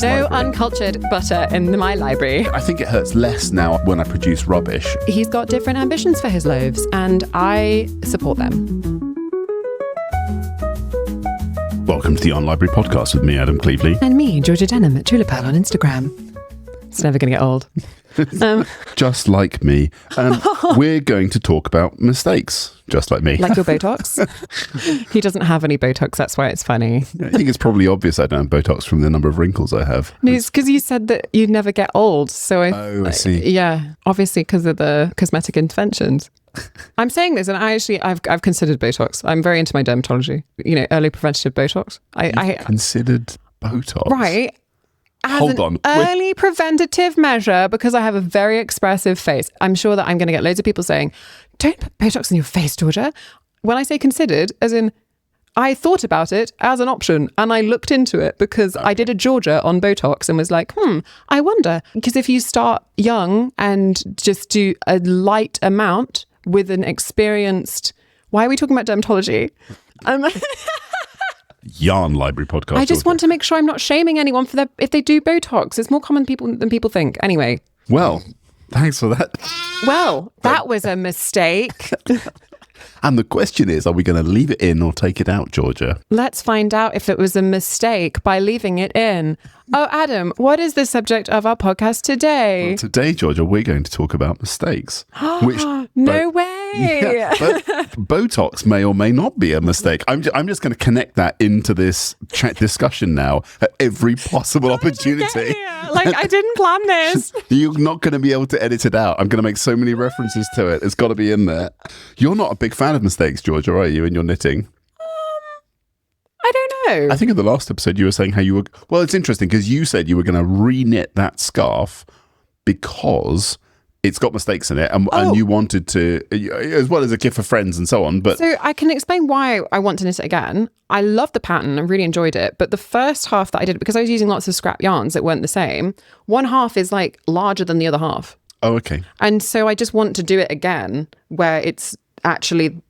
No library. uncultured butter in my library. I think it hurts less now when I produce rubbish. He's got different ambitions for his loaves, and I support them. Welcome to the On Library Podcast with me, Adam Cleveley. And me, Georgia Denham at Tulipal on Instagram. It's never going to get old. Just like me. We're going to talk about mistakes, just like me. Like your Botox? He doesn't have any Botox, that's why it's funny. I think it's probably obvious I don't have Botox from the number of wrinkles I have. No, it's because you said that you'd never get old. So I see. Yeah, obviously because of the cosmetic interventions. I'm saying this, and I've considered Botox. I'm very into my dermatology. You know, early preventative Botox. I considered Botox? Right. As Hold on. Early preventative measure, because I have a very expressive face. I'm sure that I'm going to get loads of people saying, don't put Botox in your face, Georgia. When I say considered, as in, I thought about it as an option and I looked into it because I did a Georgia on Botox and was like, I wonder. Because if you start young and just do a light amount with an experienced... Why are we talking about dermatology? Yarn Library Podcast. I just want to make sure I'm not shaming anyone for if they do Botox. It's more common than people think. Anyway. Well, thanks for that. Well, that was a mistake. And the question is, are we going to leave it in or take it out, Georgia? Let's find out if it was a mistake by leaving it in. Oh, Adam, what is the subject of our podcast today? Well, today, Georgia, we're going to talk about mistakes. No way. Yeah, but Botox may or may not be a mistake. I'm just going to connect that into this discussion now at every possible opportunity. Like, I didn't plan this. You're not going to be able to edit it out. I'm going to make so many references to it. It's got to be in there. You're not a big fan of mistakes, Georgia, are you, in your knitting? I don't know. I think in the last episode you were saying how you were... Well, it's interesting because you said you were going to re-knit that scarf because it's got mistakes in it and you wanted to, as well as a gift for friends and so on. But so I can explain why I want to knit it again. I love the pattern. I really enjoyed it. But the first half that I did, because I was using lots of scrap yarns that weren't the same, one half is like larger than the other half. Oh, okay. And so I just want to do it again where it's actually...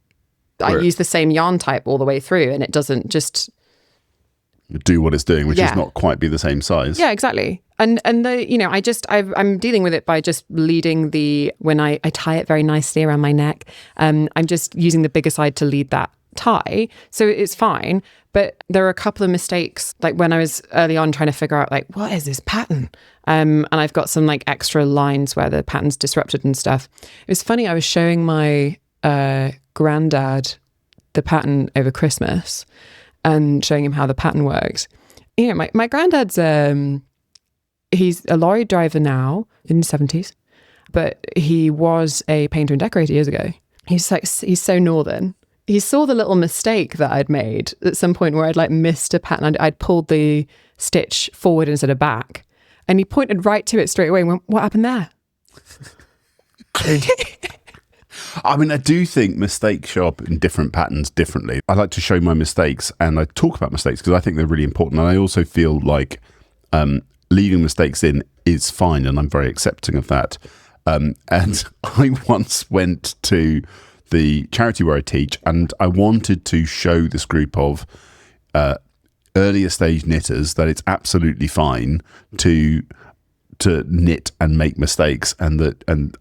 I use the same yarn type all the way through and it doesn't just... do what it's doing, which is not quite be the same size. Yeah, exactly. And I'm dealing with it by just leading when I tie it very nicely around my neck, I'm just using the bigger side to lead that tie. So it's fine. But there are a couple of mistakes, like when I was early on trying to figure out like, what is this pattern? And I've got some like extra lines where the pattern's disrupted and stuff. It was funny, I was showing my granddad the pattern over Christmas and showing him how the pattern works. You know, my granddad's, he's a lorry driver now in his 70s, but he was a painter and decorator years ago. He's so northern. He saw the little mistake that I'd made at some point where I'd like missed a pattern. I'd pulled the stitch forward instead of back. And he pointed right to it straight away and went, what happened there? I mean, I do think mistakes show up in different patterns differently. I like to show my mistakes and I talk about mistakes because I think they're really important. And I also feel like leaving mistakes in is fine and I'm very accepting of that. And I once went to the charity where I teach and I wanted to show this group of earlier stage knitters that it's absolutely fine to knit and make mistakes and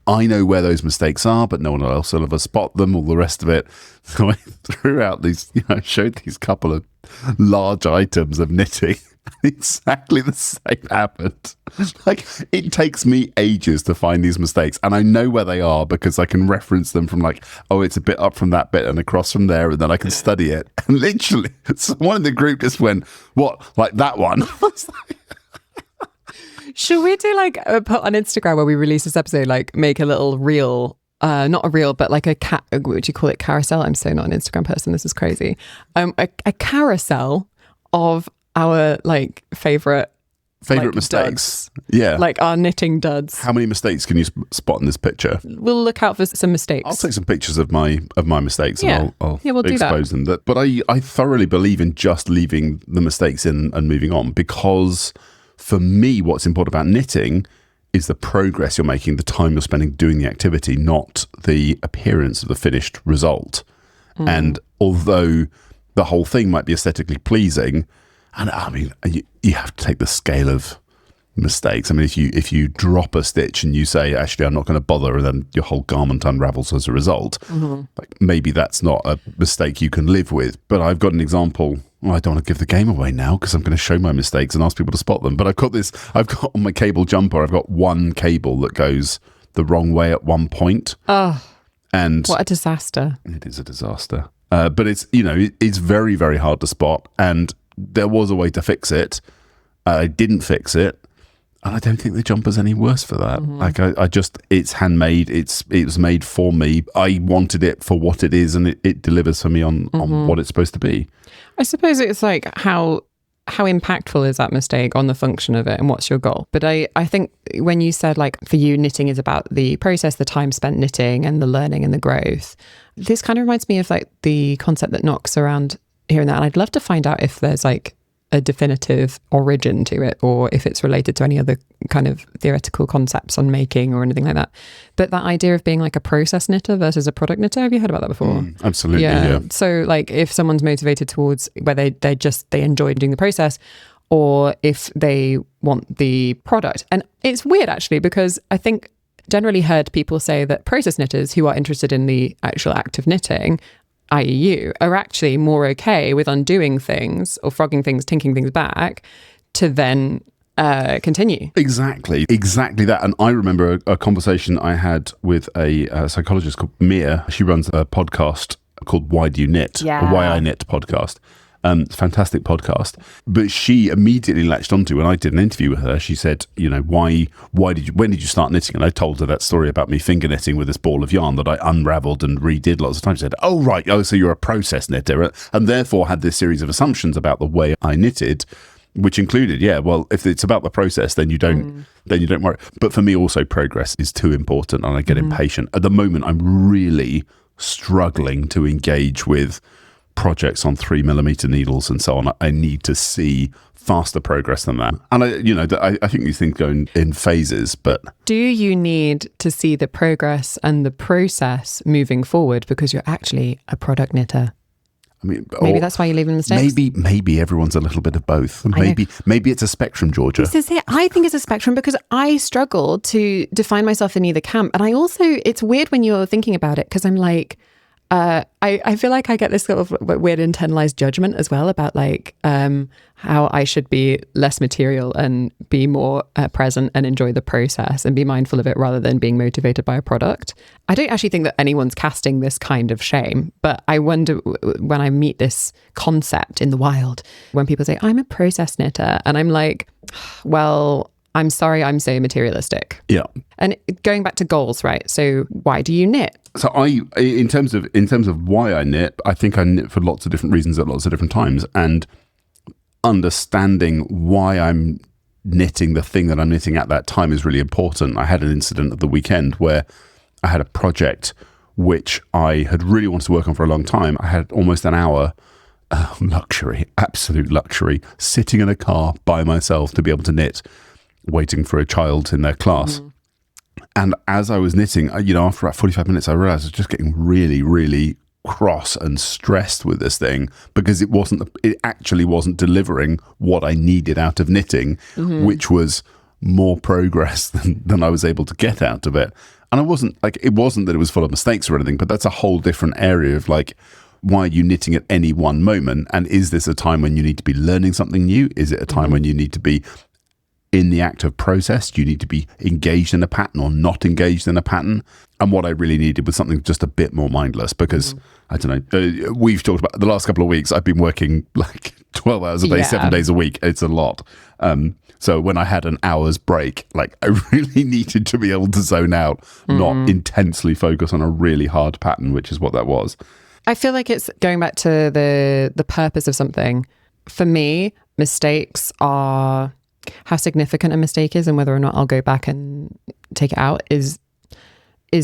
I know where those mistakes are, but no one else will ever spot them, all the rest of it. So I threw out these, showed these couple of large items of knitting. Exactly the same happened. Like, it takes me ages to find these mistakes and I know where they are because I can reference them from like, oh, it's a bit up from that bit and across from there and then I can study it. And literally someone in the group just went, what, like that one? Should we do like a put on Instagram where we release this episode, like make a little reel, not a reel, but like what would you call it? Carousel? I'm so not an Instagram person. This is crazy. A carousel of our like favorite like, mistakes. Duds. Yeah. Like our knitting duds. How many mistakes can you spot in this picture? We'll look out for some mistakes. I'll take some pictures of my mistakes and I'll we'll expose them. But I thoroughly believe in just leaving the mistakes in and moving on because for me, what's important about knitting is the progress you're making, the time you're spending doing the activity, not the appearance of the finished result. And although the whole thing might be aesthetically pleasing, and I mean, you have to take the scale of mistakes. I mean, if you drop a stitch and you say, actually, I'm not going to bother, and then your whole garment unravels as a result, like maybe that's not a mistake you can live with. But I've got an example. Well, I don't want to give the game away now because I'm going to show my mistakes and ask people to spot them. But I've got on my cable jumper, I've got one cable that goes the wrong way at one point. Oh, and what a disaster. It is a disaster. But it's, it's very, very hard to spot. And there was a way to fix it. I didn't fix it. And I don't think the jumper's any worse for that. Like I just, it's handmade. It was made for me. I wanted it for what it is, and it delivers for me on what it's supposed to be. I suppose it's like how impactful is that mistake on the function of it, and what's your goal? But I think when you said, like, for you, knitting is about the process, the time spent knitting, and the learning and the growth. This kind of reminds me of like the concept that knocks around here and there. And I'd love to find out if there's like a definitive origin to it, or if it's related to any other kind of theoretical concepts on making or anything like that. But that idea of being like a process knitter versus a product knitter, have you heard about that before? Absolutely, yeah. So like if someone's motivated towards whether they enjoy doing the process, or if they want the product. And it's weird actually, because I think generally heard people say that process knitters who are interested in the actual act of knitting, i.e. you, are actually more okay with undoing things or frogging things, tinking things back to then continue. Exactly that. And I remember a conversation I had with a psychologist called Mia. She runs a podcast called Why Do You Knit? Yeah. Why I Knit podcast. Fantastic podcast. But she immediately latched onto, when I did an interview with her, she said, when did you start knitting? And I told her that story about me finger knitting with this ball of yarn that I unraveled and redid lots of times. She said, oh, right. Oh, so you're a process knitter. And therefore had this series of assumptions about the way I knitted, which included, well, if it's about the process, then you don't worry. But for me also, progress is too important, and I get impatient. At the moment, I'm really struggling to engage with projects on 3mm needles and so on. I need to see faster progress than that. And I think these things go in phases, but do you need to see the progress and the process moving forward because you're actually a product knitter? I mean, maybe that's why you're leaving mistakes. Maybe everyone's a little bit of both. Maybe it's a spectrum, Georgia. This is it. I think it's a spectrum because I struggle to define myself in either camp. And I also, it's weird when you're thinking about it, because I'm like, I feel like I get this sort of weird internalized judgment as well about like how I should be less material and be more present and enjoy the process and be mindful of it rather than being motivated by a product. I don't actually think that anyone's casting this kind of shame, but I wonder when I meet this concept in the wild, when people say, I'm a process knitter, and I'm like, well, I'm sorry, I'm so materialistic. Yeah. And going back to goals, right? So why do you knit? So in terms of why I knit, I think I knit for lots of different reasons at lots of different times, and understanding why I'm knitting the thing that I'm knitting at that time is really important. I had an incident at the weekend where I had a project which I had really wanted to work on for a long time. I had almost an hour, luxury, absolute luxury, sitting in a car by myself to be able to knit, waiting for a child in their class. And as I was knitting, after about 45 minutes, I realized I was just getting really, really cross and stressed with this thing because it actually wasn't delivering what I needed out of knitting, which was more progress than I was able to get out of it. And it wasn't that it was full of mistakes or anything, but that's a whole different area of like, why are you knitting at any one moment? And is this a time when you need to be learning something new? Is it a time when you need to be in the act of process? Do you need to be engaged in a pattern or not engaged in a pattern? And what I really needed was something just a bit more mindless because, I don't know, we've talked about the last couple of weeks, I've been working like 12 hours a day, 7 days a week. It's a lot. So when I had an hour's break, like I really needed to be able to zone out, not intensely focus on a really hard pattern, which is what that was. I feel like it's going back to the purpose of something. For me, mistakes are... how significant a mistake is and whether or not I'll go back and take it out is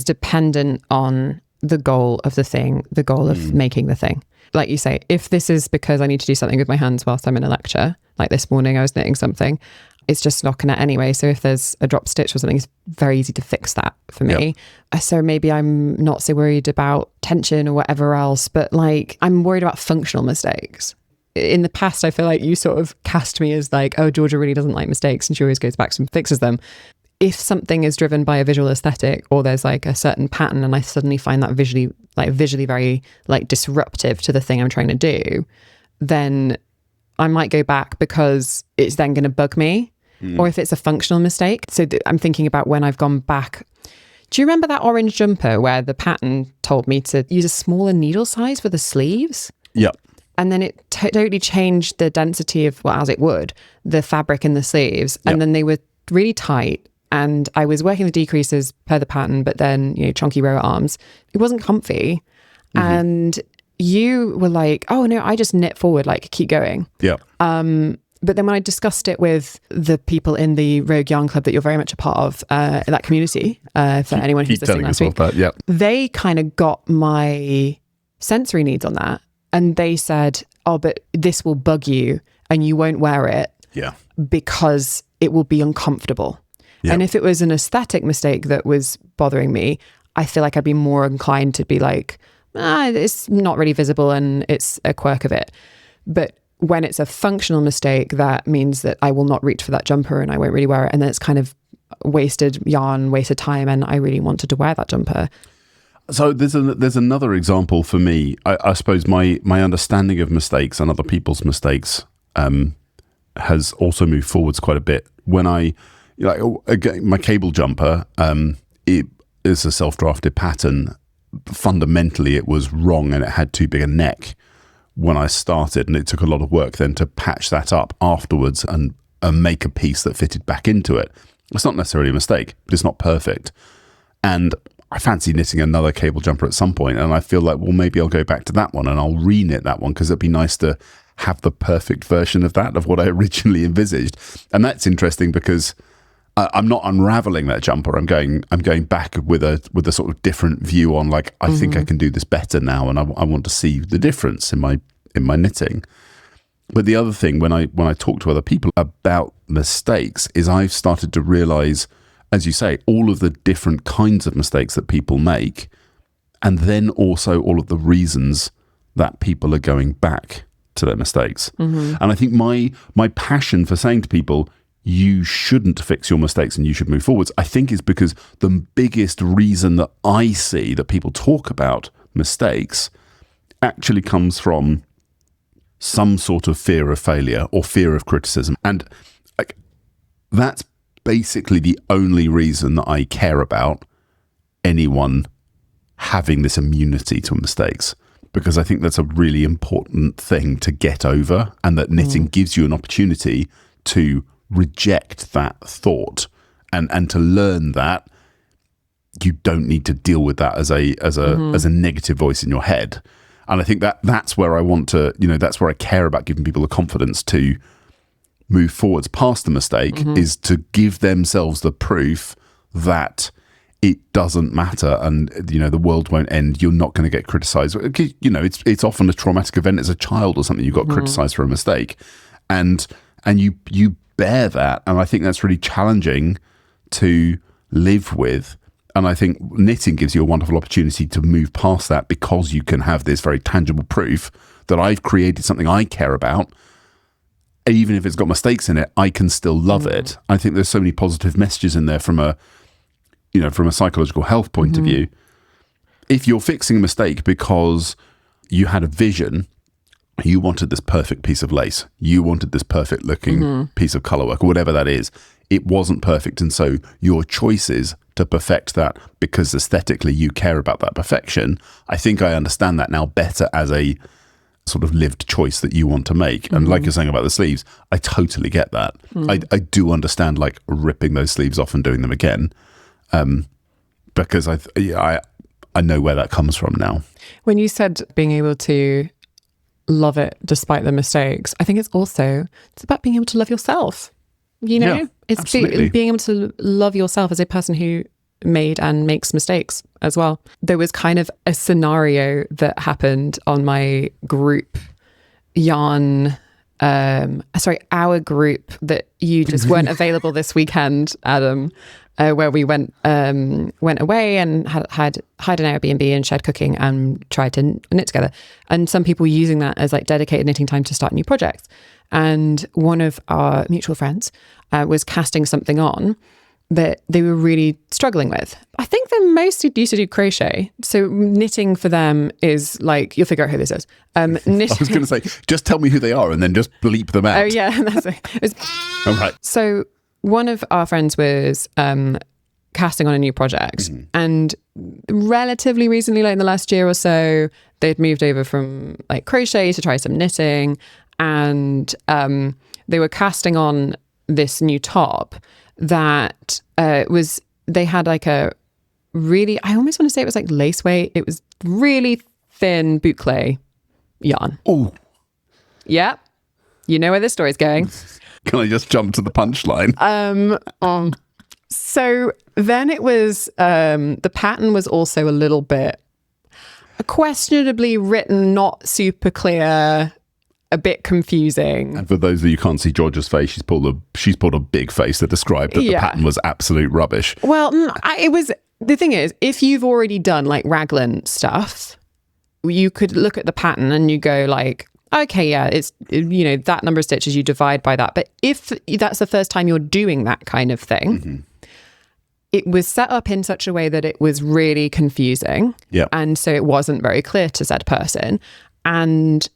dependent on the goal of the thing, the goal of making the thing. Like you say, if this is because I need to do something with my hands whilst I'm in a lecture, like this morning I was knitting something, it's just not going to anyway. So if there's a drop stitch or something, it's very easy to fix that for me. Yep. So maybe I'm not so worried about tension or whatever else, but like I'm worried about functional mistakes. in the past, I feel like you sort of cast me as like, oh, Georgia really doesn't like mistakes and she always goes back and fixes them. If something is driven by a visual aesthetic, or there's like a certain pattern and I suddenly find that visually very like disruptive to the thing I'm trying to do, then I might go back because it's then going to bug me. Or if it's a functional mistake. So I'm thinking about when I've gone back. Do you remember that orange jumper where the pattern told me to use a smaller needle size for the sleeves? Yep. And then it totally changed the density of, well, as it would, the fabric in the sleeves. And Yep. then they were really tight. And I was working the decreases per the pattern, but then, chunky row arms. It wasn't comfy. And you were like, oh no, I just knit forward, like keep going. Yeah. But then when I discussed it with the people in the Rogue Yarn Club that you're very much a part of, that community, for anyone who's listening last week, they kind of got my sensory needs on that. And they said, oh, but this will bug you and you won't wear it because it will be uncomfortable. Yeah. And if it was an aesthetic mistake that was bothering me, I feel like I'd be more inclined to be like, it's not really visible and it's a quirk of it. But when it's a functional mistake, that means that I will not reach for that jumper and I won't really wear it. And then it's kind of wasted yarn, wasted time. And I really wanted to wear that jumper. So there's another example for me. I suppose my understanding of mistakes and other people's mistakes has also moved forwards quite a bit. When my cable jumper, it is a self-drafted pattern. Fundamentally, it was wrong and it had too big a neck when I started, and it took a lot of work then to patch that up afterwards and make a piece that fitted back into it. It's not necessarily a mistake, but it's not perfect. And I fancy knitting another cable jumper at some point, and I feel like, well, maybe I'll go back to that one and I'll re-knit that one because it'd be nice to have the perfect version of that, of what I originally envisaged. And that's interesting because I'm not unraveling that jumper. I'm going back with a sort of different view on, like, I think I can do this better now, and I want to see the difference in my knitting. But the other thing, when I talk to other people about mistakes, is I've started to realize, as you say, all of the different kinds of mistakes that people make, and then also all of the reasons that people are going back to their mistakes. And I think my passion for saying to people, you shouldn't fix your mistakes and you should move forwards, I think is because the biggest reason that I see that people talk about mistakes actually comes from some sort of fear of failure or fear of criticism. And that's basically the only reason that I care about anyone having this immunity to mistakes, because I think that's a really important thing to get over, and that knitting gives you an opportunity to reject that thought and to learn that you don't need to deal with that as a negative voice in your head. And I think that's where I want to, that's where I care about giving people the confidence to move forwards past the mistake, is to give themselves the proof that it doesn't matter, and the world won't end. You're not going to get criticized. It's often a traumatic event as a child or something. You got criticized for a mistake, and you bear that, and I think that's really challenging to live with. And I think knitting gives you a wonderful opportunity to move past that, because you can have this very tangible proof that I've created something I care about. Even if it's got mistakes in it, I can still love it. I think there's so many positive messages in there from a psychological health point of view. If you're fixing a mistake because you had a vision, you wanted this perfect piece of lace, you wanted this perfect looking piece of color work, or whatever that is, it wasn't perfect. And so your choices to perfect that, because aesthetically you care about that perfection, I think I understand that now better as a sort of lived choice that you want to make. And like you're saying about the sleeves, I totally get that. I do understand, like, ripping those sleeves off and doing them again, because I know where that comes from now. When you said being able to love it despite the mistakes, I think it's about being able to love yourself. It's being able to love yourself as a person who made and makes mistakes as well. There was kind of a scenario that happened on my group yarn, our group, that you just weren't available this weekend, Adam. where we went away and had an Airbnb and shared cooking and tried to knit together. And some people using that as like dedicated knitting time to start new projects. And one of our mutual friends was casting something on that they were really struggling with. I think they mostly used to do crochet. So knitting for them is like, you'll figure out who this is. Knitting. I was going to say, just tell me who they are and then just bleep them out. Oh yeah, that's it. All right. So one of our friends was casting on a new project, and relatively recently, like in the last year or so, they'd moved over from like crochet to try some knitting, and they were casting on this new top that they had like a really, I almost want to say it was like lace weight. It was really thin boulay yarn. Oh, yeah. You know where this story's going. Can I just jump to the punchline? So then it was, the pattern was also a little bit questionably written, not super clear, a bit confusing. And for those of you who can't see Georgia's face, she's pulled a big face to describe that the pattern was absolute rubbish. Well, the thing is, if you've already done like raglan stuff, you could look at the pattern and you go like, okay, yeah, it's, that number of stitches, you divide by that. But if that's the first time you're doing that kind of thing, it was set up in such a way that it was really confusing. Yeah. And so it wasn't very clear to said person. And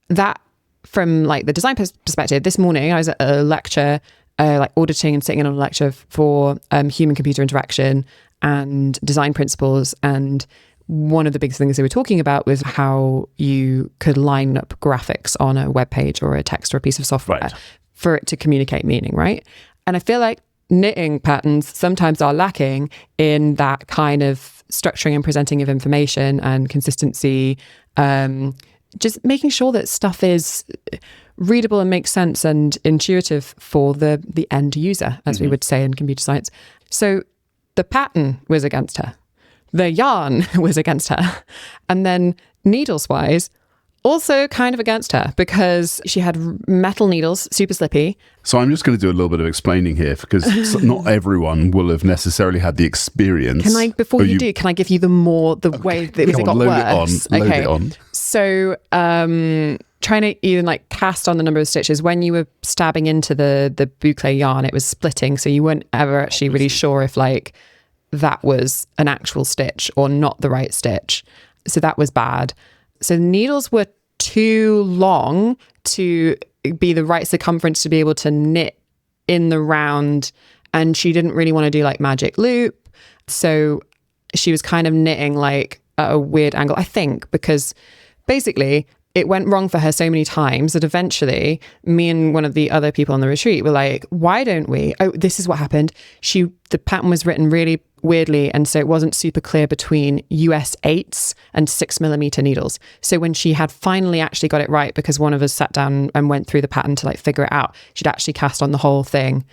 that, from like the design perspective, this morning I was at a lecture, like auditing and sitting in on a lecture for human-computer interaction and design principles. And one of the big things they were talking about was how you could line up graphics on a web page or a text or a piece of software for it to communicate meaning, right? And I feel like knitting patterns sometimes are lacking in that kind of structuring and presenting of information and consistency, just making sure that stuff is readable and makes sense and intuitive for the end user, as we would say in computer science. So the pattern was against her. The yarn was against her. And then needles-wise, also kind of against her because she had metal needles, super slippy. So I'm just going to do a little bit of explaining here because not everyone will have necessarally had the experience. Can I, before you do, can I give you the way that it got worse? Load it on. So trying to even like cast on the number of stitches, when you were stabbing into the boucle yarn, it was splitting. So you weren't ever actually really sure if like that was an actual stitch or not the right stitch. So that was bad. So the needles were too long to be the right circumference to be able to knit in the round. And she didn't really want to do like magic loop. So she was kind of knitting like at a weird angle, I think, because basically it went wrong for her so many times that eventually me and one of the other people on the retreat were like, why don't we? Oh, this is what happened. The pattern was written really weirdly, and so it wasn't super clear between US 8s and 6mm needles. So when she had finally actually got it right, because one of us sat down and went through the pattern to like figure it out, she'd actually cast on the whole thing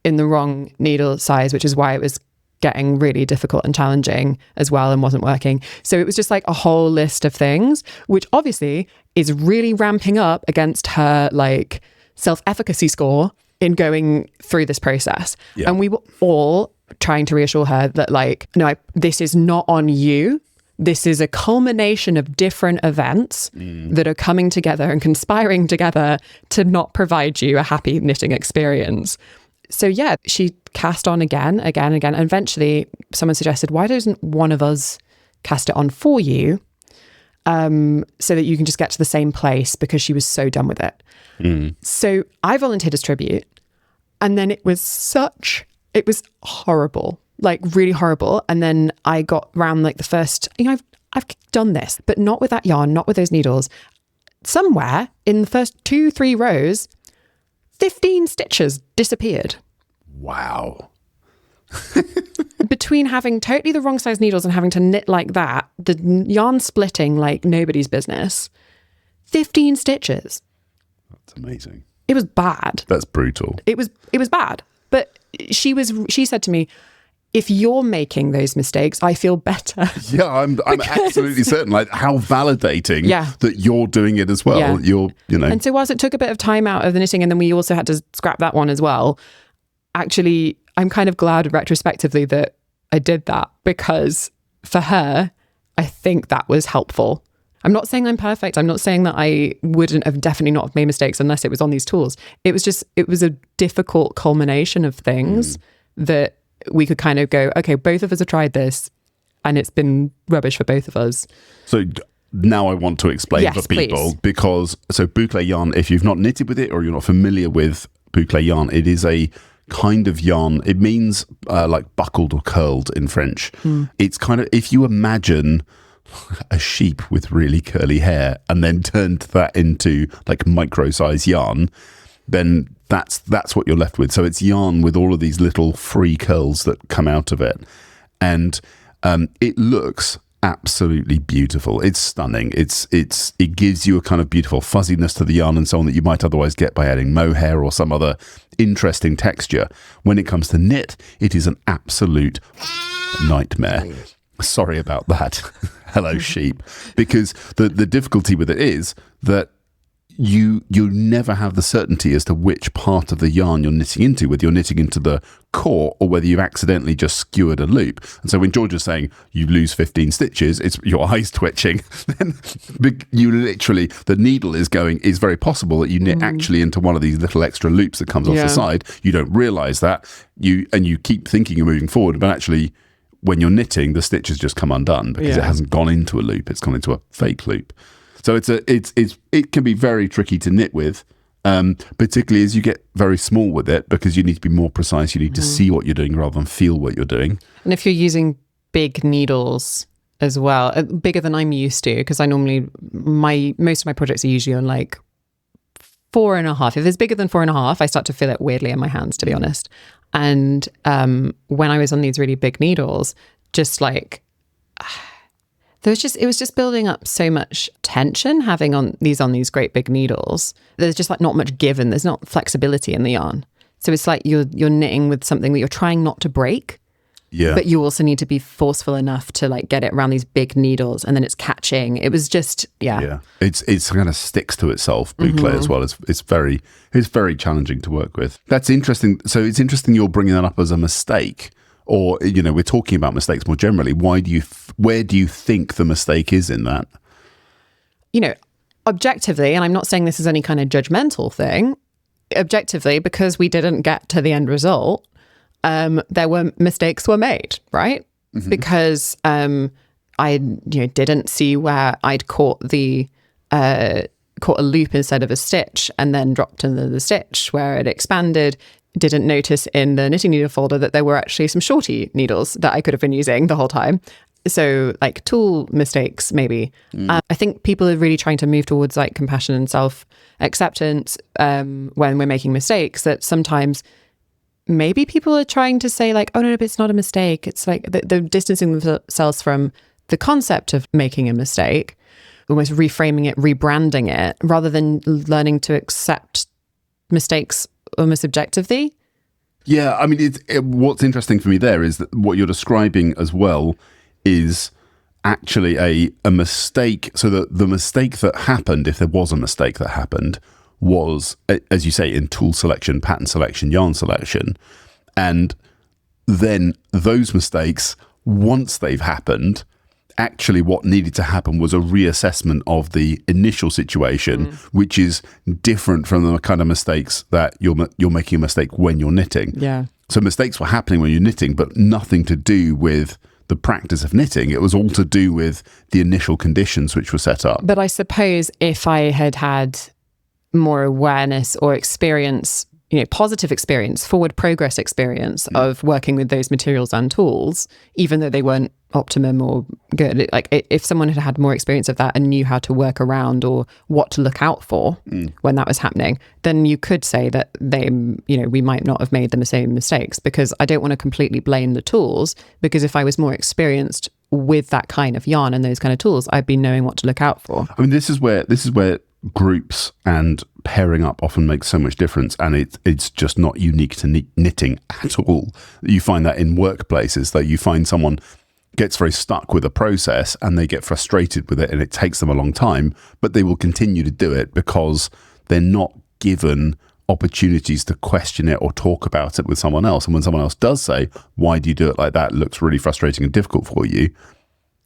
in the wrong needle size, which is why it was getting really difficult and challenging as well and wasn't working. So it was just like a whole list of things, which obviously is really ramping up against her like self-efficacy score in going through this process. Yeah. And we were all trying to reassure her that like, no, this is not on you. This is a culmination of different events that are coming together and conspiring together to not provide you a happy knitting experience. So yeah, she cast on again. And eventually someone suggested, why doesn't one of us cast it on for you? So that you can just get to the same place, because she was so done with it. So I volunteered as tribute, and then it was horrible, like really horrible. And then I got around like the first, I've done this, but not with that yarn, not with those needles. Somewhere in the first 2-3 rows, 15 stitches disappeared. Wow. Between having totally the wrong size needles and having to knit like that, the yarn splitting like nobody's business, 15 stitches. That's amazing. It was bad. That's brutal. It was bad. But she said to me, if you're making those mistakes, I feel better. Yeah, I'm absolutely certain. Like, how validating that you're doing it as well. Yeah. And so whilst it took a bit of time out of the knitting, and then we also had to scrap that one as well, actually, I'm kind of glad retrospectively that I did that, because for her, I think that was helpful. I'm not saying I'm perfect. I'm not saying that I wouldn't have definitely not have made mistakes unless it was on these tools. It was a difficult culmination of things that we could kind of go, okay, both of us have tried this and it's been rubbish for both of us. So now I want to explain for people, because boulay yarn, if you've not knitted with it or you're not familiar with boulay yarn, it is a kind of yarn. It means like buckled or curled in French. It's kind of, if you imagine a sheep with really curly hair and then turned that into like micro-size yarn, then that's what you're left with. So it's yarn with all of these little free curls that come out of it, and it looks absolutely beautiful. It's stunning. It gives you a kind of beautiful fuzziness to the yarn and so on that you might otherwise get by adding mohair or some other interesting texture. When it comes to knit, it is an absolute nightmare. Sorry about that. Hello, sheep. Because the difficulty with it is that you never have the certainty as to which part of the yarn you're knitting into, whether you're knitting into the core or whether you've accidentally just skewered a loop. And so when George is saying you lose 15 stitches, it's your eyes twitching. Then you literally, the needle is very possible that you knit actually into one of these little extra loops that comes off the side. You don't realize that, you keep thinking you're moving forward, but actually when you're knitting, the stitch has just come undone because it hasn't gone into a loop. It's gone into a fake loop. So it can be very tricky to knit with, particularly as you get very small with it, because you need to be more precise. You need to see what you're doing rather than feel what you're doing. And if you're using big needles as well, bigger than I'm used to, because I normally, most of my projects are usually on like 4.5. If it's bigger than 4.5, I start to feel it weirdly in my hands, to be honest. And when I was on these really big needles, just like it was just building up so much tension having on these great big needles. There's just like not much given. There's not flexibility in the yarn. So it's like you're knitting with something that you're trying not to break. Yeah. But you also need to be forceful enough to like get it around these big needles, and then it's catching. It was just It's kind of sticks to itself, boulay as well. It's very challenging to work with. That's interesting. So it's interesting you're bringing that up as a mistake, or we're talking about mistakes more generally. Where do you think the mistake is in that? Objectively, and I'm not saying this is any kind of judgmental thing. Objectively, because we didn't get to the end result. Mistakes were made, right? Because I didn't see where I'd caught a loop instead of a stitch, and then dropped into the stitch where it expanded. Didn't notice in the knitting needle folder that there were actually some shorty needles that I could have been using the whole time. So like tool mistakes, maybe. I think people are really trying to move towards like compassion and self-acceptance when we're making mistakes, that sometimes maybe people are trying to say like, oh no, but it's not a mistake. It's like they're distancing themselves from the concept of making a mistake, almost reframing it, rebranding it, rather than learning to accept mistakes almost objectively. Yeah, I mean, what's interesting for me there is that what you're describing as well is actually a mistake. So the mistake that happened, if there was a mistake that happened, was, as you say, in tool selection, pattern selection, yarn selection. And then those mistakes, once they've happened, actually what needed to happen was a reassessment of the initial situation, which is different from the kind of mistakes that you're making a mistake when you're knitting. Yeah. So mistakes were happening when you're knitting, but nothing to do with the practice of knitting. It was all to do with the initial conditions which were set up. But I suppose if I had more awareness or experience, positive experience, forward progress experience of working with those materials and tools, even though they weren't optimum or good, like if someone had more experience of that and knew how to work around or what to look out for when that was happening, then you could say that we might not have made the same mistakes, because I don't want to completely blame the tools, because if I was more experienced with that kind of yarn and those kind of tools, I'd be knowing what to look out for. I mean, this is where groups and pairing up often makes so much difference, and it's just not unique to knitting at all. You find that in workplaces, that you find someone gets very stuck with a process and they get frustrated with it and it takes them a long time, but they will continue to do it because they're not given opportunities to question it or talk about it with someone else. And when someone else does say, why do you do it like that? It looks really frustrating and difficult for you.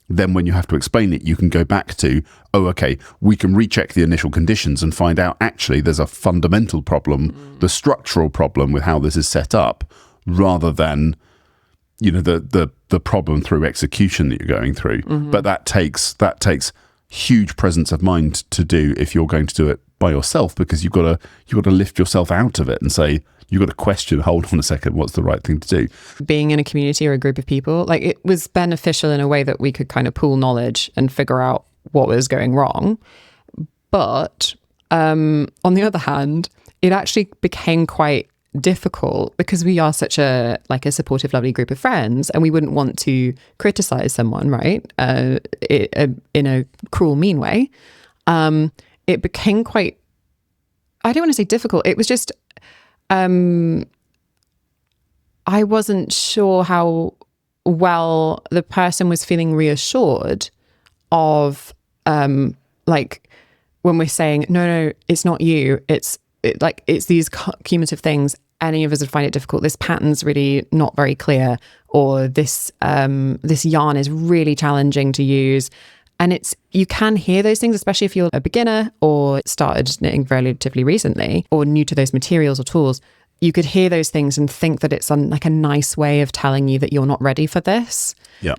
Then when you have to explain it, you can go back to, oh, okay, we can recheck the initial conditions and find out actually there's a fundamental problem, the structural problem with how this is set up, rather than, you know, the problem through execution that you're going through. But that takes huge presence of mind to do if you're going to do it by yourself, because you've got to lift yourself out of it and say, you've got to question, hold on a second, what's the right thing to do? Being in a community or a group of people, like, it was beneficial in a way that we could kind of pool knowledge and figure out what was going wrong. But on the other hand, it actually became quite difficult because we are such a supportive, lovely group of friends, and we wouldn't want to criticize someone, right? In a cruel, mean way. It became quite, I don't want to say difficult. It was just, I wasn't sure how well the person was feeling reassured of, like, when we're saying, no, it's not you. It's these cumulative things. Any of us would find it difficult. This pattern's really not very clear, or this yarn is really challenging to use. And you can hear those things, especially if you're a beginner or started knitting relatively recently or new to those materials or tools. You could hear those things and think that it's like a nice way of telling you that you're not ready for this. Yeah.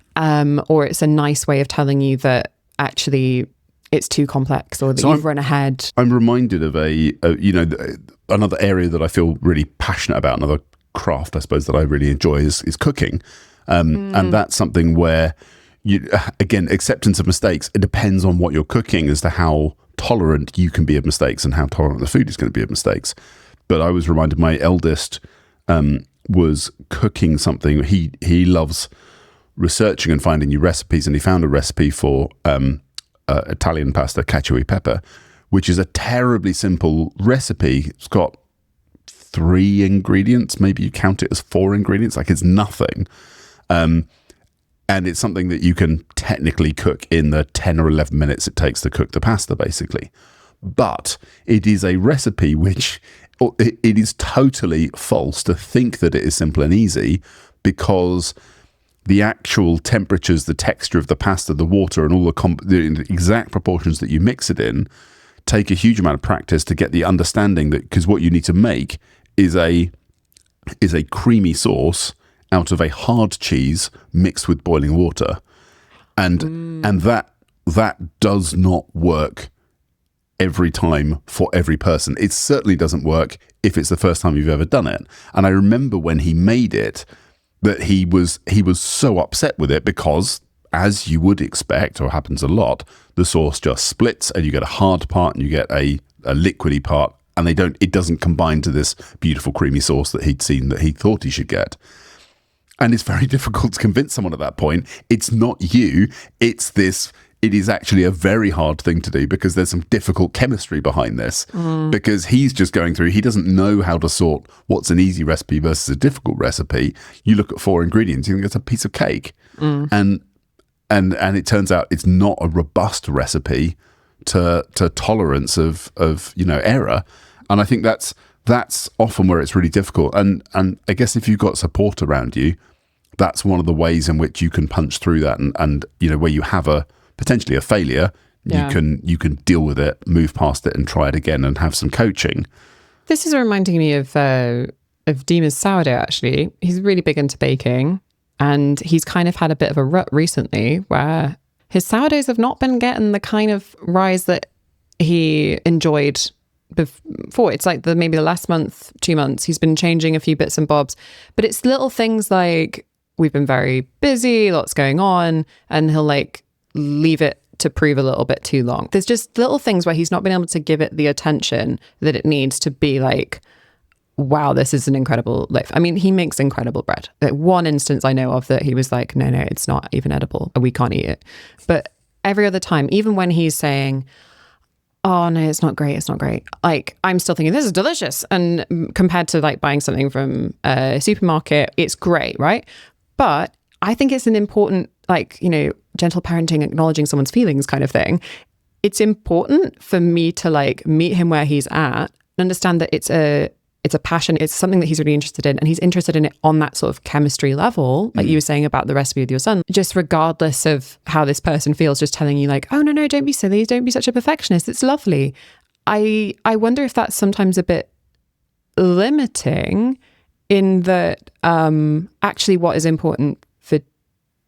Or it's a nice way of telling you that actually it's too complex, or that you've run ahead. I'm reminded of another area that I feel really passionate about, another craft, I suppose, that I really enjoy is cooking. And that's something where, again, acceptance of mistakes, it depends on what you're cooking as to how tolerant you can be of mistakes and how tolerant the food is going to be of mistakes. But I was reminded, my eldest was cooking something. He loves researching and finding new recipes, and he found a recipe for Italian pasta, cacio e pepe, which is a terribly simple recipe. It's got 3 ingredients, maybe you count it as 4 ingredients, like it's nothing. And it's something that you can technically cook in the 10 or 11 minutes it takes to cook the pasta, basically. But it is a recipe which, it is totally false to think that it is simple and easy, because the actual temperatures, the texture of the pasta, the water, and all the exact proportions that you mix it in take a huge amount of practice to get the understanding that, because what you need to make is a creamy sauce out of a hard cheese mixed with boiling water, and that does not work every time for every person. It certainly doesn't work if it's the first time you've ever done it. And I remember when he made it, that he was so upset with it, because, as you would expect, or happens a lot, the sauce just splits and you get a hard part and you get a liquidy part, and it doesn't combine to this beautiful creamy sauce that he'd seen, that he thought he should get. And it's very difficult to convince someone at that point, it's not you, it's this. It is actually a very hard thing to do, because there's some difficult chemistry behind this, because he's just going through, he doesn't know how to sort what's an easy recipe versus a difficult recipe. You look at 4 ingredients, you think it's a piece of cake. And it turns out it's not a robust recipe to tolerance of error. And I think that's often where it's really difficult. And I guess if you've got support around you, that's one of the ways in which you can punch through that, and where you have potentially a failure, you can deal with it, move past it, and try it again, and have some coaching. This is reminding me of Dima's sourdough, actually. He's really big into baking, and he's kind of had a bit of a rut recently where his sourdoughs have not been getting the kind of rise that he enjoyed before. It's like maybe the last month, 2 months, he's been changing a few bits and bobs, but it's little things like, we've been very busy, lots going on, and he'll leave it to prove a little bit too long. There's just little things where he's not been able to give it the attention that it needs to be like, wow, this is an incredible loaf. I mean, he makes incredible bread. One instance I know of that he was like, no, it's not even edible. We can't eat it. But every other time, even when he's saying, oh no, it's not great, like, I'm still thinking, this is delicious. And compared to buying something from a supermarket, it's great, right? But I think it's an important, gentle parenting, acknowledging someone's feelings kind of thing. It's important for me to meet him where he's at understand that it's a passion. It's something that he's really interested in, and he's interested in it on that sort of chemistry level, like you were saying about the recipe with your son. Just regardless of how this person feels, just telling you like, oh no, don't be silly, don't be such a perfectionist. It's lovely. I wonder if that's sometimes a bit limiting, in that actually what is important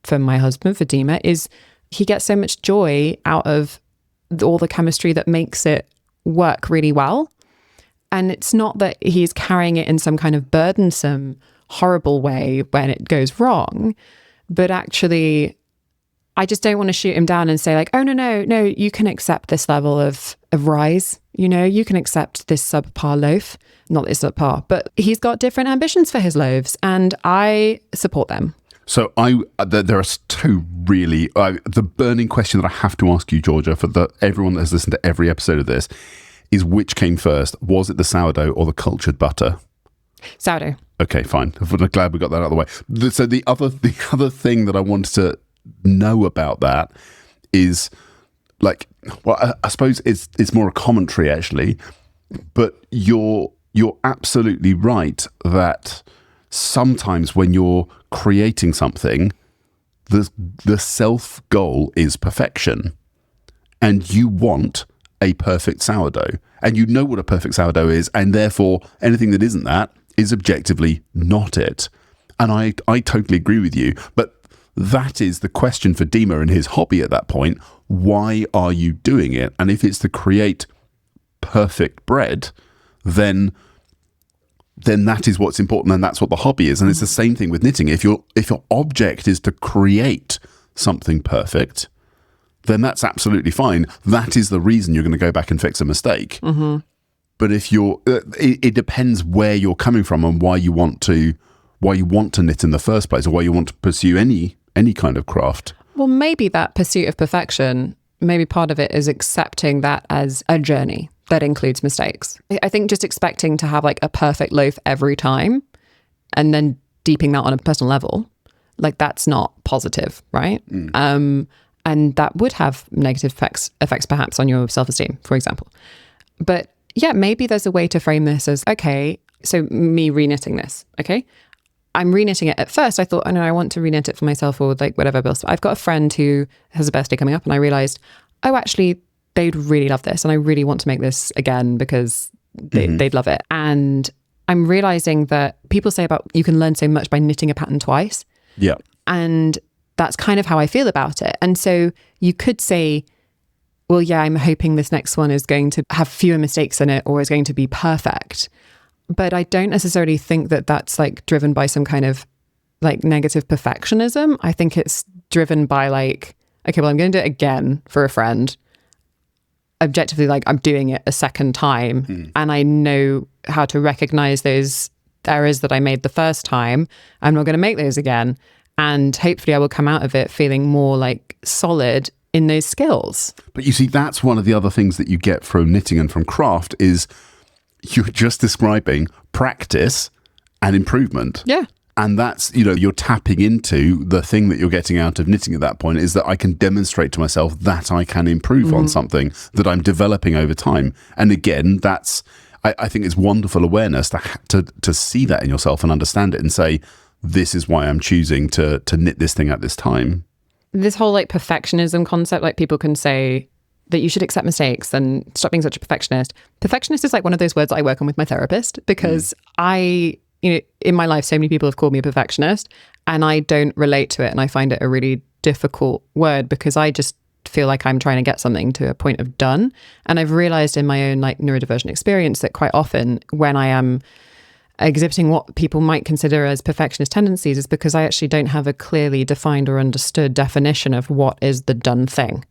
for my husband, for Dima, is he gets so much joy out of all the chemistry that makes it work really well. And it's not that he's carrying it in some kind of burdensome, horrible way when it goes wrong, but actually, I just don't want to shoot him down and say like, oh, no, you can accept this level of rise. You can accept this subpar loaf. Not that it's subpar, but he's got different ambitions for his loaves, and I support them. So there are two really, the burning question that I have to ask you, Georgia, for everyone that has listened to every episode of this, is which came first? Was it the sourdough or the cultured butter? Sourdough. Okay, fine. I'm glad we got that out of the way. So the other thing that I wanted to know about that is, like, well, I suppose it's more a commentary actually, but you're absolutely right that sometimes when you're creating something, the self goal is perfection, and you want a perfect sourdough, and you know what a perfect sourdough is, and therefore anything that isn't that is objectively not it. And I totally agree with you, but that is the question for Dima and his hobby at that point. Why are you doing it? And if it's to create perfect bread, then that is what's important, and that's what the hobby is. And it's the same thing with knitting. If your object is to create something perfect, then that's absolutely fine. That is the reason you're going to go back and fix a mistake. Mm-hmm. But if it depends where you're coming from and why you want to knit in the first place, or why you want to pursue any kind of craft. Well, maybe that pursuit of perfection, maybe part of it is accepting that as a journey that includes mistakes. I think just expecting to have like a perfect loaf every time and then deeping that on a personal level, like that's not positive, right? And that would have negative effects perhaps on your self-esteem, for example. But yeah, maybe there's a way to frame this as, okay, so me reknitting this, okay? I'm reknitting it. At first, I thought, oh no, I want to reknit it for myself or like whatever else. I've got a friend who has a birthday coming up, and I realized, oh, actually, they'd really love this, and I really want to make this again because they'd love it. And I'm realizing that people say about you can learn so much by knitting a pattern twice. Yeah. And that's kind of how I feel about it. And so you could say, well, yeah, I'm hoping this next one is going to have fewer mistakes in it or is going to be perfect. But I don't necessarily think that that's like driven by some kind of like negative perfectionism. I think it's driven by like, okay, well, I'm going to do it again for a friend. Objectively, like I'm doing it a second time, and I know how to recognize those errors that I made the first time. I'm not going to make those again. And hopefully I will come out of it feeling more like solid in those skills. But you see, that's one of the other things that you get from knitting and from craft is you're just describing practice and improvement. Yeah. And that's, you're tapping into the thing that you're getting out of knitting at that point, is that I can demonstrate to myself that I can improve on something that I'm developing over time. And again, that's, I think it's wonderful awareness to see that in yourself and understand it and say, this is why I'm choosing to knit this thing at this time. This whole like perfectionism concept, like people can say that you should accept mistakes and stop being such a perfectionist. Perfectionist is like one of those words I work on with my therapist, because in my life, so many people have called me a perfectionist and I don't relate to it. And I find it a really difficult word because I just feel like I'm trying to get something to a point of done. And I've realized in my own like neurodivergent experience that quite often when I am exhibiting what people might consider as perfectionist tendencies is because I actually don't have a clearly defined or understood definition of what is the done thing.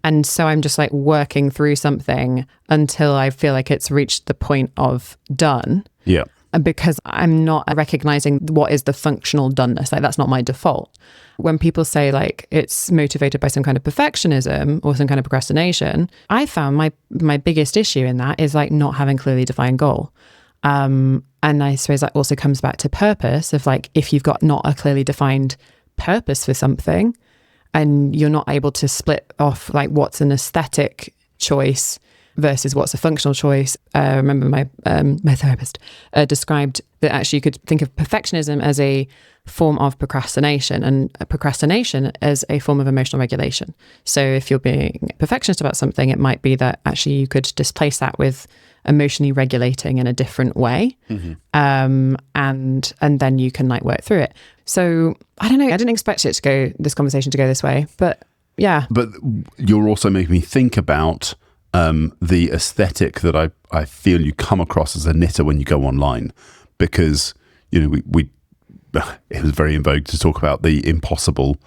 And so I'm just like working through something until I feel like it's reached the point of done. Yeah. Because I'm not recognizing what is the functional doneness. Like that's not my default. When people say like it's motivated by some kind of perfectionism or some kind of procrastination, I found my biggest issue in that is like not having clearly defined goal. And I suppose that also comes back to purpose of like, if you've got not a clearly defined purpose for something and you're not able to split off like what's an aesthetic choice versus what's a functional choice. I remember my therapist described that actually you could think of perfectionism as a form of procrastination, and procrastination as a form of emotional regulation. So if you're being perfectionist about something, it might be that actually you could displace that with emotionally regulating in a different way. And then you can like work through it. So I don't know, I didn't expect this conversation to go this way, but yeah. But you're also making me think about the aesthetic that I feel you come across as a knitter when you go online, because, you know, we it was very in vogue to talk about the impossible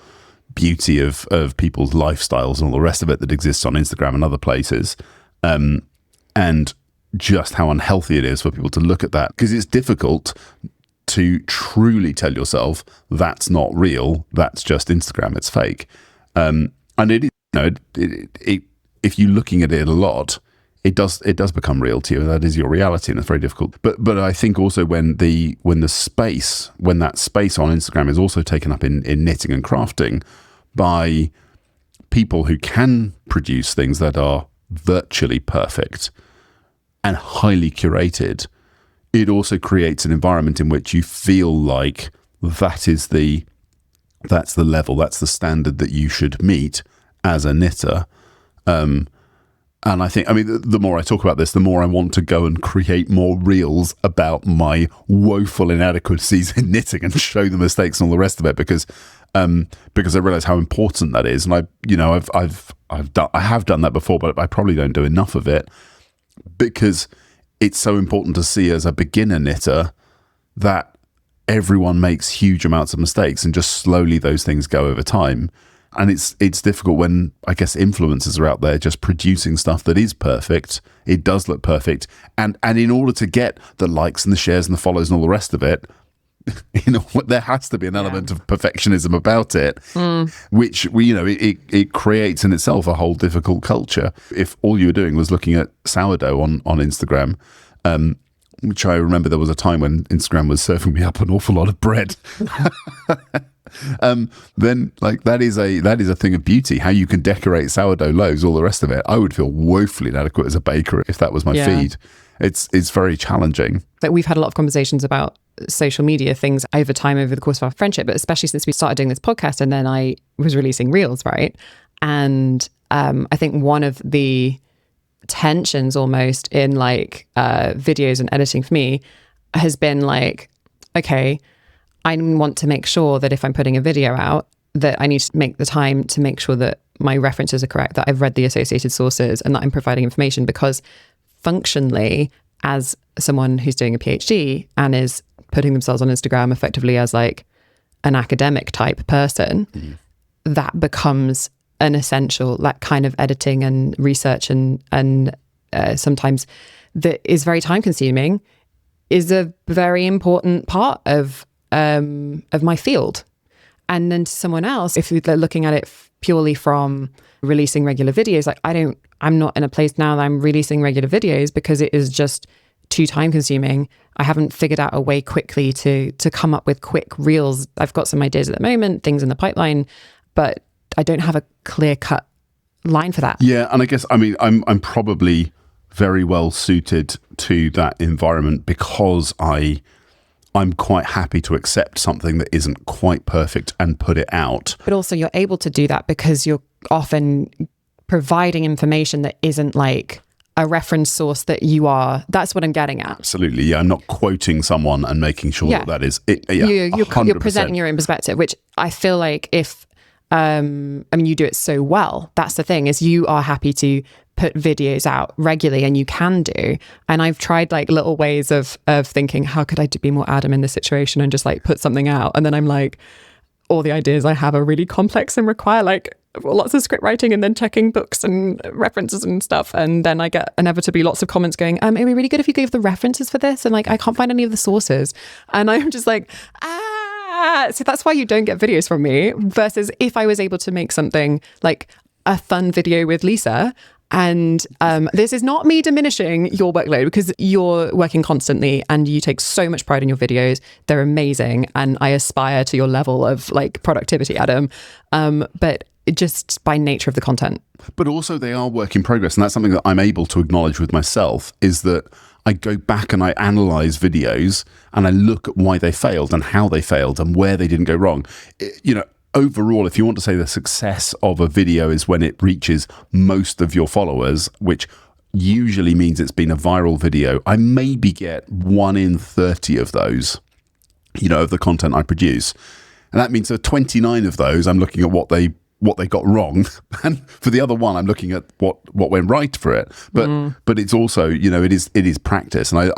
beauty of people's lifestyles and all the rest of it that exists on Instagram and other places. And just how unhealthy it is for people to look at that, because it's difficult to truly tell yourself that's not real, that's just Instagram, it's fake. And it, you know, it if you're looking at it a lot, it does become real to you. That is your reality, and it's very difficult. But I think also when that space on Instagram is also taken up in knitting and crafting by people who can produce things that are virtually perfect and highly curated, it also creates an environment in which you feel like that's the level, that's the standard that you should meet as a knitter. And I think, I mean, the more I talk about this, the more I want to go and create more reels about my woeful inadequacies in knitting and show the mistakes and all the rest of it, because I realise how important that is. And I have done that before, but I probably don't do enough of it, because it's so important to see as a beginner knitter that everyone makes huge amounts of mistakes, and just slowly those things go over time. And it's difficult when, I guess, influencers are out there just producing stuff that is perfect. It does look perfect. And in order to get the likes and the shares and the follows and all the rest of it, you know, there has to be an element of perfectionism about it, which, you know, it creates in itself a whole difficult culture. If all you were doing was looking at sourdough on Instagram, which I remember there was a time when Instagram was serving me up an awful lot of bread. Then like that is a thing of beauty, how you can decorate sourdough loaves, all the rest of it. I would feel woefully inadequate as a baker if that was my feed. It's very challenging. But we've had a lot of conversations about social media things over time, over the course of our friendship, but especially since we started doing this podcast, and then I was releasing reels, right? And I think one of the tensions almost in like videos and editing for me has been like, okay, I want to make sure that if I'm putting a video out, that I need to make the time to make sure that my references are correct, that I've read the associated sources, and that I'm providing information, because functionally, as someone who's doing a PhD and is putting themselves on Instagram effectively as like an academic type person, that becomes an essential, that kind of editing and research and sometimes that is very time consuming, is a very important part of my field. And then to someone else, if they're looking at it purely from releasing regular videos, like I'm not in a place now that I'm releasing regular videos because it is just too time consuming. I haven't figured out a way quickly to come up with quick reels. I've got some ideas at the moment, things in the pipeline, but I don't have a clear cut line for that. Yeah. And I guess, I mean, I'm probably very well suited to that environment because I'm quite happy to accept something that isn't quite perfect and put it out. But also you're able to do that because you're often providing information that isn't like a reference source that's what I'm getting at. Absolutely. Yeah. I'm not quoting someone and making sure that is it. Yeah, you're presenting your own perspective, which I feel like if, I mean, you do it so well. That's the thing, is you are happy to put videos out regularly, and you can do. And I've tried like little ways of thinking, how could I be more Adam in this situation and just like put something out? And then I'm like, all the ideas I have are really complex and require like lots of script writing and then checking books and references and stuff. And then I get inevitably lots of comments going, it'd be really good if you gave the references for this. And like, I can't find any of the sources. And I'm just like, so that's why you don't get videos from me. Versus if I was able to make something like a fun video with Lisa. And this is not me diminishing your workload, because you're working constantly and you take so much pride in your videos. They're amazing. And I aspire to your level of like productivity, Adam. But just by nature of the content. But also they are work in progress. And that's something that I'm able to acknowledge with myself, is that I go back and I analyze videos and I look at why they failed and how they failed and where they didn't go wrong. Overall, if you want to say the success of a video is when it reaches most of your followers, which usually means it's been a viral video, I maybe get 1 in 30 of those, of the content I produce. And that means that 29 of those, I'm looking at what they got wrong, and for the other one, I'm looking at what went right for it. But it's also, it is practice, and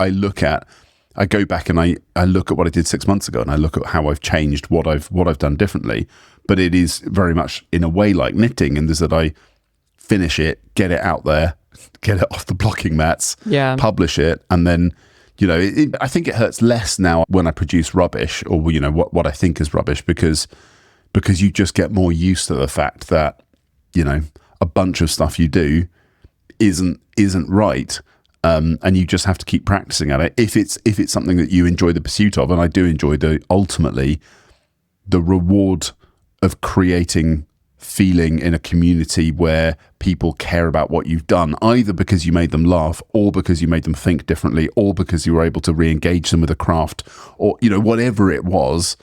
I go back and I look at what I did 6 months ago, and I look at how I've changed, what I've done differently. But it is very much in a way like knitting, and is that I finish it, get it out there, get it off the blocking mats, publish it, and then I think it hurts less now when I produce rubbish, or what I think is rubbish, because you just get more used to the fact that a bunch of stuff you do isn't right. And you just have to keep practicing at it. If it's something that you enjoy the pursuit of, and I do enjoy ultimately the reward of creating feeling in a community where people care about what you've done, either because you made them laugh, or because you made them think differently, or because you were able to re-engage them with a craft, or whatever it was.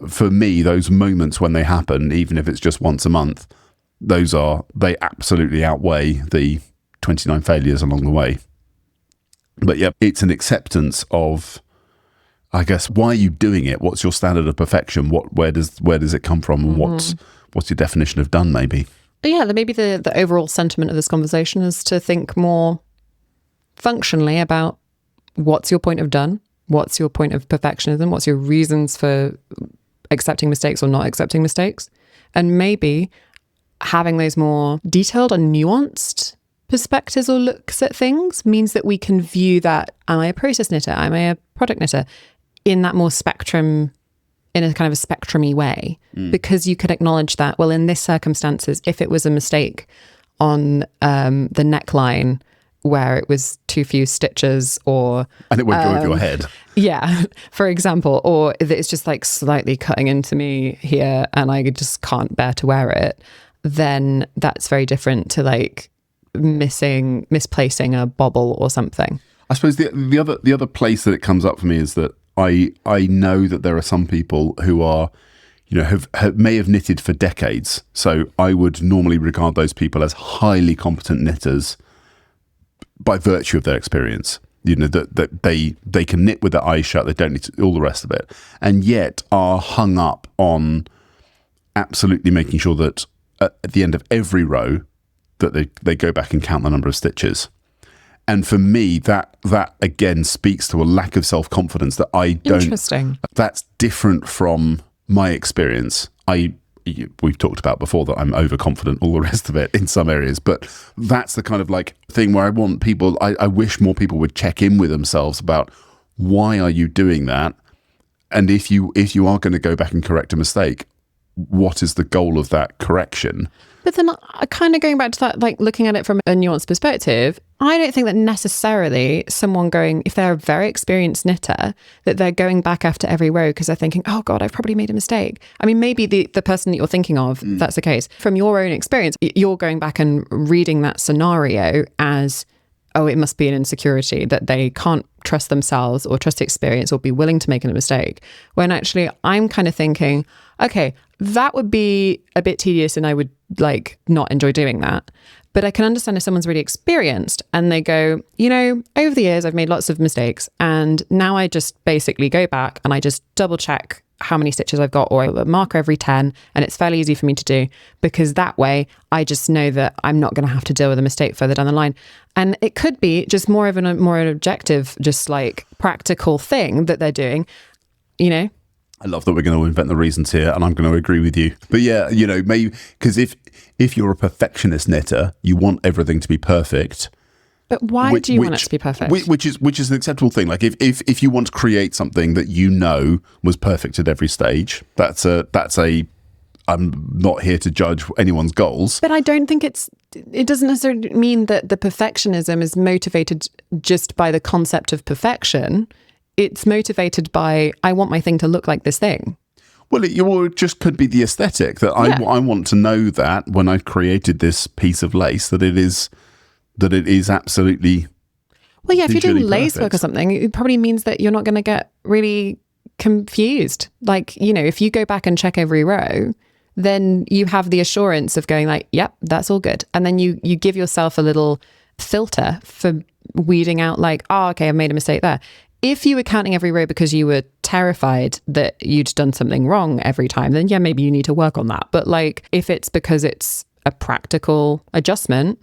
For me, those moments when they happen, even if it's just once a month, they absolutely outweigh the 29 failures along the way. But yeah, it's an acceptance of, I guess, why are you doing it? What's your standard of perfection? Where does it come from? And what's your definition of done, maybe? Yeah, maybe the overall sentiment of this conversation is to think more functionally about what's your point of done? What's your point of perfectionism? What's your reasons for accepting mistakes or not accepting mistakes? And maybe having those more detailed and nuanced perspectives or looks at things means that we can view that, am I a process knitter? Am I a product knitter? In that more spectrum, in a kind of a spectrum-y way, because you can acknowledge that, well, in this circumstances, if it was a mistake on the neckline where it was too few stitches, or... And it won't go over your head. Yeah, for example, or that it's just like slightly cutting into me here and I just can't bear to wear it, then that's very different to like misplacing a bobble or something. I suppose the other place that it comes up for me is that I know that there are some people who are, may have knitted for decades. So I would normally regard those people as highly competent knitters by virtue of their experience. That they can knit with their eyes shut. They don't need to, all the rest of it, and yet are hung up on absolutely making sure that at the end of every row that they go back and count the number of stitches. And for me, that again speaks to a lack of self-confidence that I don't... Interesting. That's different from my experience. We've talked about before that I'm overconfident, all the rest of it in some areas, but that's the kind of like thing where I want people, I wish more people would check in with themselves about why are you doing that? And if you are going to go back and correct a mistake, what is the goal of that correction? But then kind of going back to that, like looking at it from a nuanced perspective, I don't think that necessarily someone going, if they're a very experienced knitter, that they're going back after every row because they're thinking, oh God, I've probably made a mistake. I mean, maybe the person that you're thinking of, that's the case. From your own experience, you're going back and reading that scenario as, oh, it must be an insecurity that they can't trust themselves or trust experience or be willing to make a mistake. When actually I'm kind of thinking, okay, that would be a bit tedious and I would like not enjoy doing that. But I can understand if someone's really experienced and they go, over the years, I've made lots of mistakes. And now I just basically go back and I just double check how many stitches I've got, or a marker every 10. And it's fairly easy for me to do because that way I just know that I'm not going to have to deal with a mistake further down the line. And it could be just more of an objective, just like practical thing that they're doing, I love that we're going to invent the reasons here, and I'm going to agree with you. But yeah, maybe because if you're a perfectionist knitter, you want everything to be perfect. But why do you want it to be perfect? Which is an acceptable thing. Like if you want to create something that was perfect at every stage, that's a. I'm not here to judge anyone's goals. But I don't think it doesn't necessarily mean that the perfectionism is motivated just by the concept of perfection. It's motivated by, I want my thing to look like this thing. Well, it just could be the aesthetic that I want to know that when I've created this piece of lace that it is absolutely. Well, yeah, if you're doing lace perfect. work or something, it probably means that you're not going to get really confused. Like, if you go back and check every row, then you have the assurance of going like, yep, that's all good. And then you give yourself a little filter for weeding out like, oh, okay, I've made a mistake there. If you were counting every row because you were terrified that you'd done something wrong every time, then yeah, maybe you need to work on that. But like, if it's because it's a practical adjustment.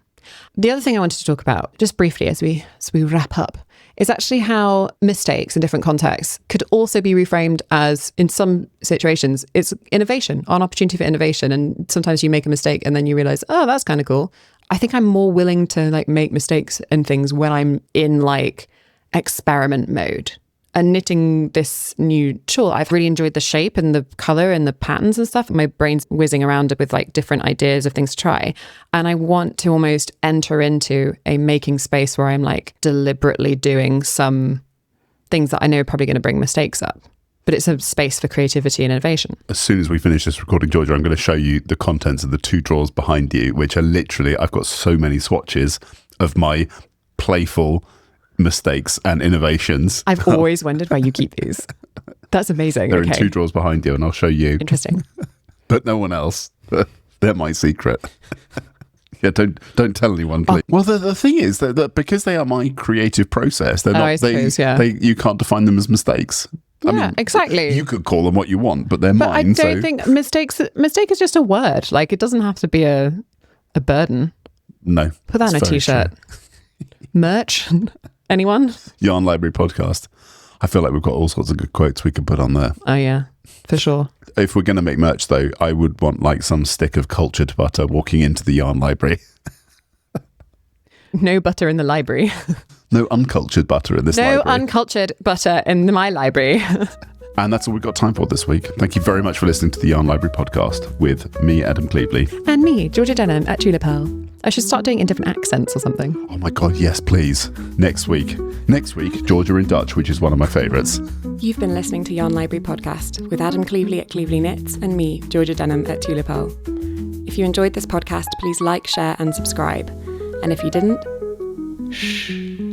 The other thing I wanted to talk about, just briefly as we wrap up, is actually how mistakes in different contexts could also be reframed as, in some situations, it's innovation, an opportunity for innovation. And sometimes you make a mistake and then you realize, oh, that's kind of cool. I think I'm more willing to like make mistakes in things when I'm in like experiment mode. And knitting this new tulle, I've really enjoyed the shape and the color and the patterns and stuff. My brain's whizzing around with like different ideas of things to try. And I want to almost enter into a making space where I'm like deliberately doing some things that I know are probably going to bring mistakes up. But it's a space for creativity and innovation. As soon as we finish this recording, Georgia, I'm going to show you the contents of the 2 drawers behind you, which are literally, I've got so many swatches of my playful mistakes and innovations. I've always wondered why you keep these. That's amazing. They're in 2 drawers behind you, and I'll show you. Interesting. But no one else. They're my secret. Yeah, don't tell anyone, please. Well, the thing is that because they are my creative process, they're not. I suppose, you can't define them as mistakes. I mean, exactly. You could call them what you want, but they're but mine. I don't think mistake is just a word. Like, it doesn't have to be a burden. No. Put that on a t-shirt. Merch. Anyone? Yarn Library podcast. I feel like we've got all sorts of good quotes we could put on there. Oh yeah, for sure. If we're going to make merch though, I would want like some stick of cultured butter walking into the Yarn Library. No butter in the library. No uncultured butter in this library. No uncultured butter in my library. And that's all we've got time for this week. Thank you very much for listening to the Yarn Library podcast with me, Adam Cleaveley. And me, Georgia Denham at Tulip Pearl. I should start doing it in different accents or something. Oh my God, yes, please. Next week, Georgia in Dutch, which is one of my favourites. You've been listening to Yarn Library podcast with Adam Cleaveley at Cleaveley Knits and me, Georgia Denham at Tulip Pearl. If you enjoyed this podcast, please like, share and subscribe. And if you didn't, shh.